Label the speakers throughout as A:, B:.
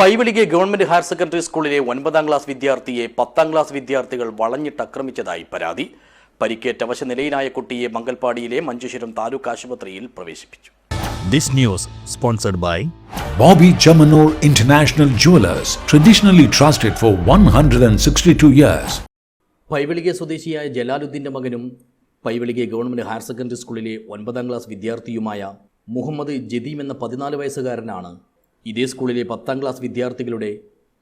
A: Paivalike government higher secondary സ്കൂളിലെ 9ാം class വിദ്യാർത്ഥിയെ 10ാം class വിദ്യാർത്ഥികൾ വളഞ്ഞിട്ടാക്രമിച്ചതായി പരാതി. പരിക്കേറ്റ അവശനിലയിലായ കുട്ടിയെ മംഗൽപാടിയിലെ മഞ്ചേശ്വരം താലൂക്ക് ആശുപത്രിയിൽ പ്രവേശിപ്പിച്ചു.
B: This news sponsored by
C: Bobby Chamanur International Jewelers, traditionally trusted for 162 years.
A: Paivalike സ്വദേശിയായ ജലാലുദ്ദീന്റെ മകനും പൈവളികെ ഗവൺമെന്റ് ഹയർ സെക്കൻഡറി സ്കൂളിലെ 9ാം ക്ലാസ് വിദ്യാർത്ഥിയുമായ മുഹമ്മദ് ജദീം എന്ന 14 വയസ്സുകാരനാണ് ഇതേ സ്കൂളിലെ 10ാം ക്ലാസ് വിദ്യാർത്ഥികളുടെ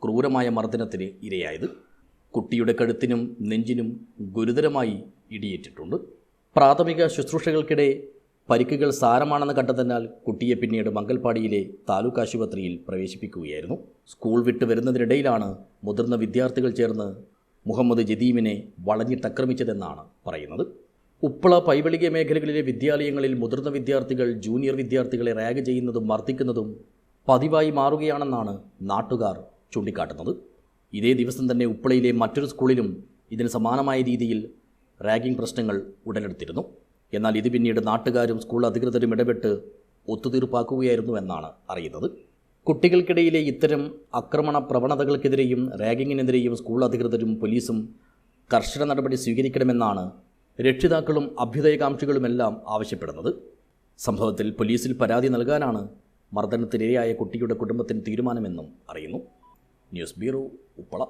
A: ക്രൂരമായ മർദ്ദനത്തിന് ഇരയായത്. കുട്ടിയുടെ കഴുത്തിനും നെഞ്ചിനും ഗുരുതരമായി ഇടിയേറ്റിട്ടുണ്ട്. പ്രാഥമിക ശുശ്രൂഷകൾക്കിടെ പരിക്കുകൾ സാരമാണെന്ന് കണ്ടതിനാൽ കുട്ടിയെ പിന്നീട് മംഗൽപാടിയിലെ താലൂക്ക് ആശുപത്രിയിൽ പ്രവേശിപ്പിക്കുകയായിരുന്നു. സ്കൂൾ വിട്ട് വരുന്നതിനിടയിലാണ് മുതിർന്ന വിദ്യാർത്ഥികൾ ചേർന്ന് മുഹമ്മദ് ജദീമിനെ വളഞ്ഞിട്ടാക്രമിച്ചതെന്നാണ് പറയുന്നത്. ഉപ്പള പൈവളികെ മേഖലകളിലെ വിദ്യാലയങ്ങളിൽ മുതിർന്ന വിദ്യാർത്ഥികൾ ജൂനിയർ വിദ്യാർത്ഥികളെ റാഗ് ചെയ്യുന്നതും മർദ്ദിക്കുന്നതും പതിവായി മാറുകയാണെന്നാണ് നാട്ടുകാർ ചൂണ്ടിക്കാട്ടുന്നത്. ഇതേ ദിവസം തന്നെ ഉപ്പളയിലെ മറ്റൊരു സ്കൂളിലും ഇതിന് സമാനമായ രീതിയിൽ റാഗിംഗ് പ്രശ്നങ്ങൾ ഉടലെടുത്തിരുന്നു. എന്നാൽ ഇത് പിന്നീട് നാട്ടുകാരും സ്കൂൾ അധികൃതരും ഇടപെട്ട് ഒത്തുതീർപ്പാക്കുകയായിരുന്നു എന്നാണ് അറിയുന്നത്. കുട്ടികൾക്കിടയിലെ ഇത്തരം ആക്രമണ പ്രവണതകൾക്കെതിരെയും റാഗിങ്ങിനെതിരെയും സ്കൂൾ അധികൃതരും പോലീസും കർശന നടപടി സ്വീകരിക്കണമെന്നാണ് രക്ഷിതാക്കളും അഭ്യുദയകാംക്ഷികളുമെല്ലാം ആവശ്യപ്പെടുന്നത്. സംഭവത്തിൽ പോലീസിൽ പരാതി നൽകാനാണ് മർദ്ദനത്തിനിരയായ കുട്ടിയുടെ കുടുംബത്തിന് തീരുമാനമെന്നും അറിയുന്നു. News bureau, Uppala.